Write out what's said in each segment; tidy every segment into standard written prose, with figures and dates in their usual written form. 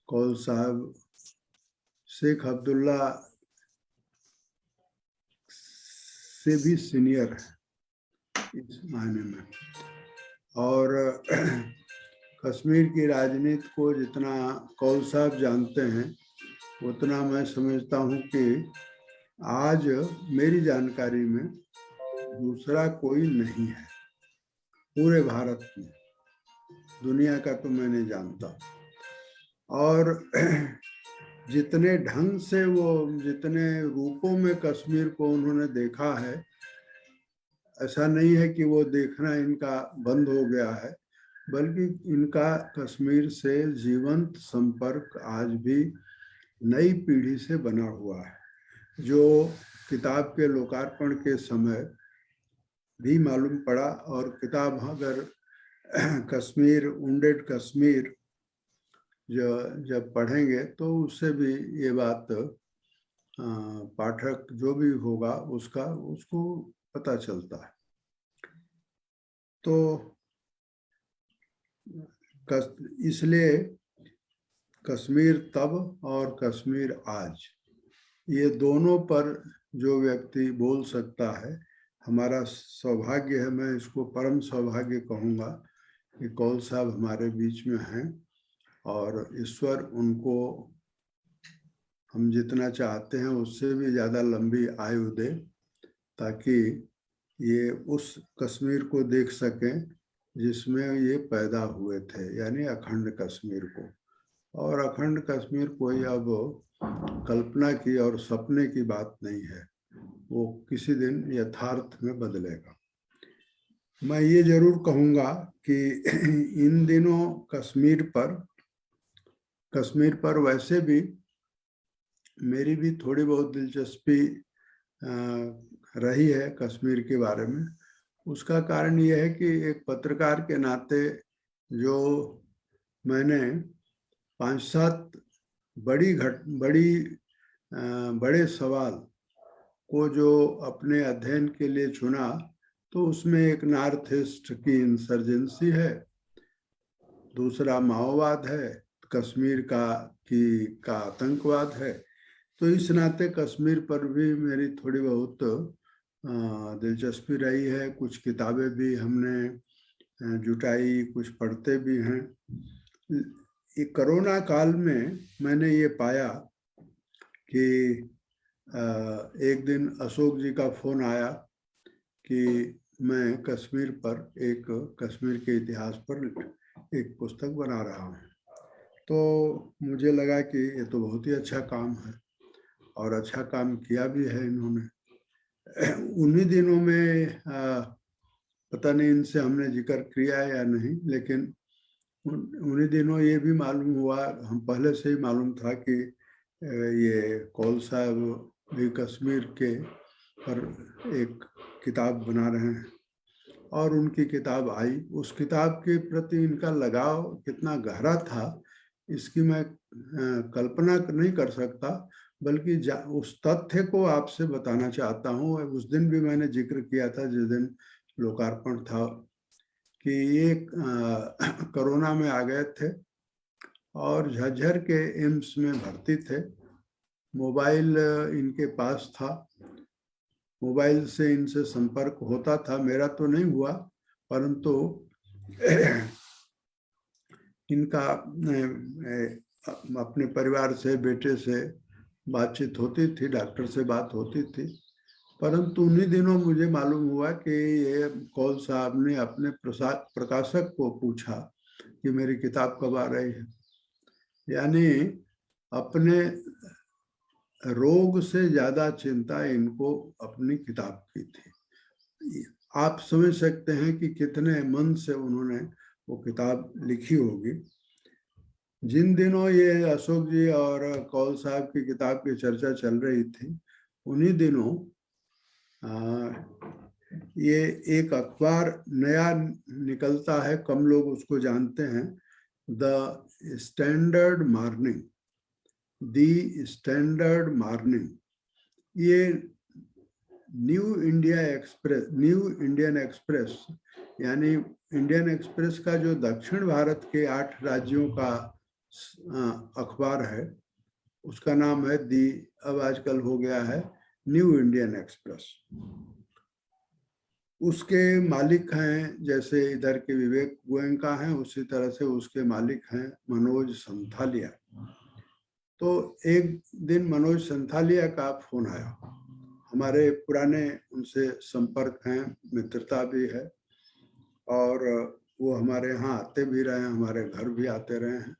कौल साहब शेख अब्दुल्ला से भी सीनियर है इस मायने में। और कश्मीर की राजनीति को जितना कौल साहब जानते हैं उतना मैं समझता हूँ कि आज मेरी जानकारी में दूसरा कोई नहीं है पूरे भारत में, दुनिया का तो मैं नहीं जानता। और जितने ढंग से वो जितने रूपों में कश्मीर को उन्होंने देखा है, ऐसा नहीं है कि वो देखना इनका बंद हो गया है, बल्कि इनका कश्मीर से जीवंत संपर्क आज भी नई पीढ़ी से बना हुआ है, जो किताब के लोकार्पण के समय भी मालूम पड़ा। और किताब अगर कश्मीर वुंडेड कश्मीर जब पढ़ेंगे तो उससे भी ये बात पाठक जो भी होगा उसको पता चलता है। तो इसलिए कश्मीर तब और कश्मीर आज, ये दोनों पर जो व्यक्ति बोल सकता है, हमारा सौभाग्य है, मैं इसको परम सौभाग्य कहूँगा कि कौल साहब हमारे बीच में हैं और ईश्वर उनको हम जितना चाहते हैं उससे भी ज़्यादा लंबी आयु दे, ताकि ये उस कश्मीर को देख सकें जिसमें ये पैदा हुए थे, यानी अखंड कश्मीर को। और अखंड कश्मीर कोई अब कल्पना की और सपने की बात नहीं है, वो किसी दिन यथार्थ में बदलेगा। मैं ये जरूर कहूँगा कि इन दिनों कश्मीर पर वैसे भी मेरी भी थोड़ी बहुत दिलचस्पी रही है कश्मीर के बारे में। उसका कारण ये है कि एक पत्रकार के नाते जो मैंने 5-7 बड़े सवाल को जो अपने अध्ययन के लिए चुना, तो उसमें एक नॉर्थ ईस्ट की इंसर्जेंसी है, दूसरा माओवाद है, कश्मीर का आतंकवाद है। तो इस नाते कश्मीर पर भी मेरी थोड़ी बहुत दिलचस्पी रही है। कुछ किताबें भी हमने जुटाई, कुछ पढ़ते भी हैं। कोरोना काल में मैंने ये पाया कि एक दिन अशोक जी का फोन आया कि मैं कश्मीर के इतिहास पर एक पुस्तक बना रहा हूँ। तो मुझे लगा कि ये तो बहुत ही अच्छा काम है और अच्छा काम किया भी है इन्होंने। उन्हीं दिनों में पता नहीं इनसे हमने जिक्र किया या नहीं, लेकिन उन्हीं दिनों ये भी मालूम हुआ, हम पहले से ही मालूम था कि ये कौल साहब भी कश्मीर के पर एक किताब बना रहे हैं। और उनकी किताब आई, उस किताब के प्रति इनका लगाव कितना गहरा था इसकी मैं कल्पना नहीं कर सकता, बल्कि उस तथ्य को आपसे बताना चाहता हूँ। उस दिन भी मैंने जिक्र किया था जिस दिन लोकार्पण था, कि ये कोरोना में आ गए थे और झज्जर के एम्स में भर्ती थे। मोबाइल इनके पास था, मोबाइल से इनसे संपर्क होता था, मेरा तो नहीं हुआ, परंतु इनका अपने परिवार से, बेटे से बातचीत होती थी, डॉक्टर से बात होती थी। परंतु उन्हीं दिनों मुझे मालूम हुआ कि ये कौल साहब ने अपने प्रकाशक को पूछा कि मेरी किताब कब आ रही है। यानी अपने रोग से ज्यादा चिंता इनको अपनी किताब की थी। आप समझ सकते हैं कि कितने मन से उन्होंने वो किताब लिखी होगी। जिन दिनों ये अशोक जी और कौल साहब की किताब की चर्चा चल रही थी, उन्हीं दिनों ये एक अखबार नया निकलता है, कम लोग उसको जानते हैं, द स्टैंडर्ड मॉर्निंग। ये न्यू इंडियन एक्सप्रेस यानी इंडियन एक्सप्रेस का जो दक्षिण भारत के 8 राज्यों का अखबार है, उसका नाम है अब आजकल हो गया है न्यू इंडियन एक्सप्रेस। उसके मालिक हैं, जैसे इधर के विवेक गोयनका हैं, उसी तरह से उसके मालिक हैं मनोज संथालिया। तो एक दिन मनोज संथालिया का फोन आया। हमारे पुराने उनसे संपर्क हैं, मित्रता भी है, और वो हमारे यहाँ आते भी रहे हैं, हमारे घर भी आते रहे हैं।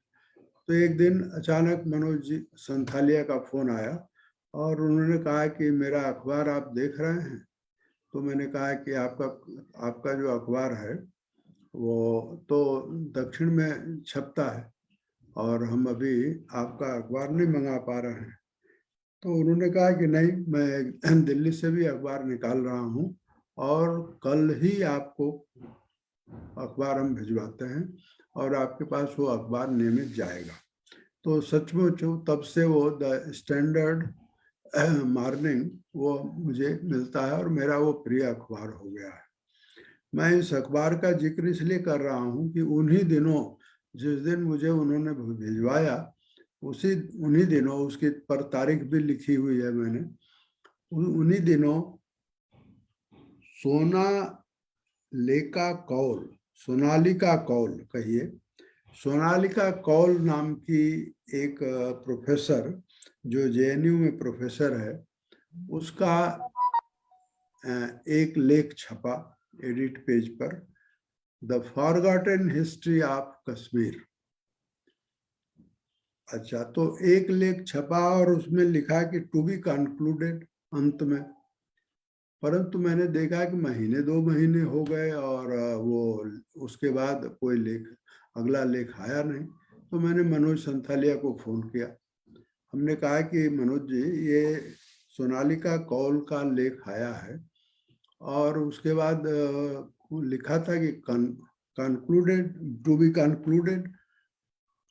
तो एक दिन अचानक मनोज जी संथालिया का फोन आया और उन्होंने कहा कि मेरा अखबार आप देख रहे हैं? तो मैंने कहा कि आपका जो अखबार है वो तो दक्षिण में छपता है और हम अभी आपका अखबार नहीं मंगा पा रहे हैं। तो उन्होंने कहा कि नहीं, मैं दिल्ली से भी अखबार निकाल रहा हूँ और कल ही आपको अखबार हम भिजवाते हैं और आपके पास वो अखबार नियमित जाएगा। तो सचमुच तब से वो द स्टैंडर्ड मॉर्निंग वो मुझे मिलता है और मेरा वो प्रिय अखबार हो गया है। मैं इस अखबार का जिक्र इसलिए कर रहा हूँ कि उन्हीं दिनों जिस दिन मुझे उन्होंने भिजवाया, उन्हीं दिनों उसकी पर तारीख भी लिखी हुई है मैंने, उन्हीं दिनों सोनालिका कौल कहिए, सोनालिका कौल नाम की एक प्रोफेसर जो जेएनयू में प्रोफेसर है, उसका एक लेख छपा एडिट पेज पर, the forgotten history of Kashmir. अच्छा, तो एक लेख छपा और उसमें लिखा कि टू बी कंक्लूडेड अंत में, परंतु मैंने देखा कि महीने 2 महीने हो गए और वो उसके बाद कोई अगला लेख आया नहीं। तो मैंने मनोज संथालिया को फोन किया। हमने कहा कि मनोज जी, ये सोनालिका कौल का लेख आया है और उसके बाद लिखा था कि कंक्लूडेड, टू बी कंक्लूडेड,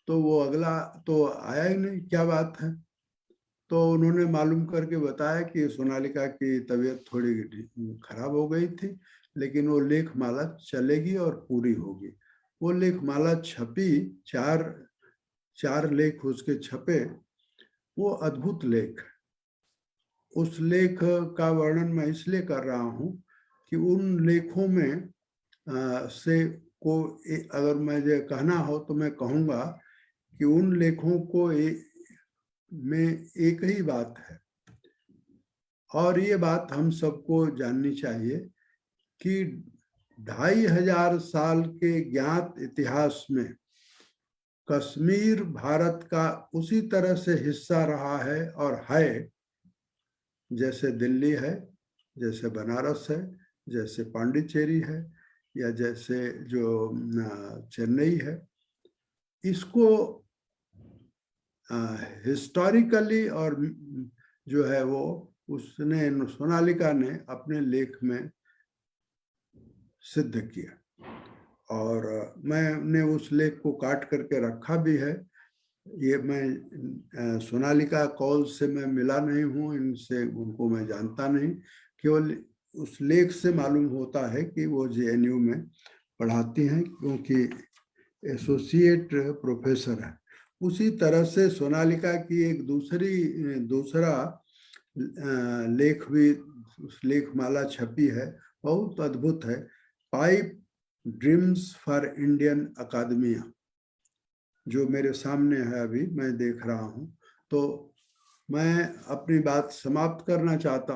तो वो अगला तो आया ही नहीं, क्या बात है? तो उन्होंने मालूम करके बताया कि सोनालिका की तबीयत थोड़ी खराब हो गई थी, लेकिन वो लेखमाला चलेगी और पूरी होगी। वो लेखमाला छपी, चार लेख उसके छपे। वो अद्भुत लेख। उस लेख का वर्णन मैं इसलिए कर रहा हूँ कि उन लेखों में अगर मुझे कहना हो तो मैं कहूँगा कि उन लेखों को में एक ही बात है, और ये बात हम सबको जाननी चाहिए कि 2500 साल के ज्ञात इतिहास में कश्मीर भारत का उसी तरह से हिस्सा रहा है और है जैसे दिल्ली है, जैसे बनारस है, जैसे पांडिचेरी है, या जैसे जो चेन्नई है। इसको हिस्टोरिकली और जो है वो उसने, सोनालिका ने अपने लेख में सिद्ध किया, और मैंने उस लेख को काट करके रखा भी है। ये मैं सोनालिका कौल से मैं मिला नहीं हूँ, इनसे उनको मैं जानता नहीं, केवल उस लेख से मालूम होता है कि वो जेएनयू में पढ़ाती हैं, क्योंकि एसोसिएट प्रोफेसर है। उसी तरह से सोनालिका की एक दूसरा लेख भी, उस लेखमाला छपी है, बहुत अद्भुत है, pipe dreams for Indian academia, जो मेरे सामने है, अभी मैं देख रहा हूँ। तो मैं अपनी बात समाप्त करना चाहता हूँ।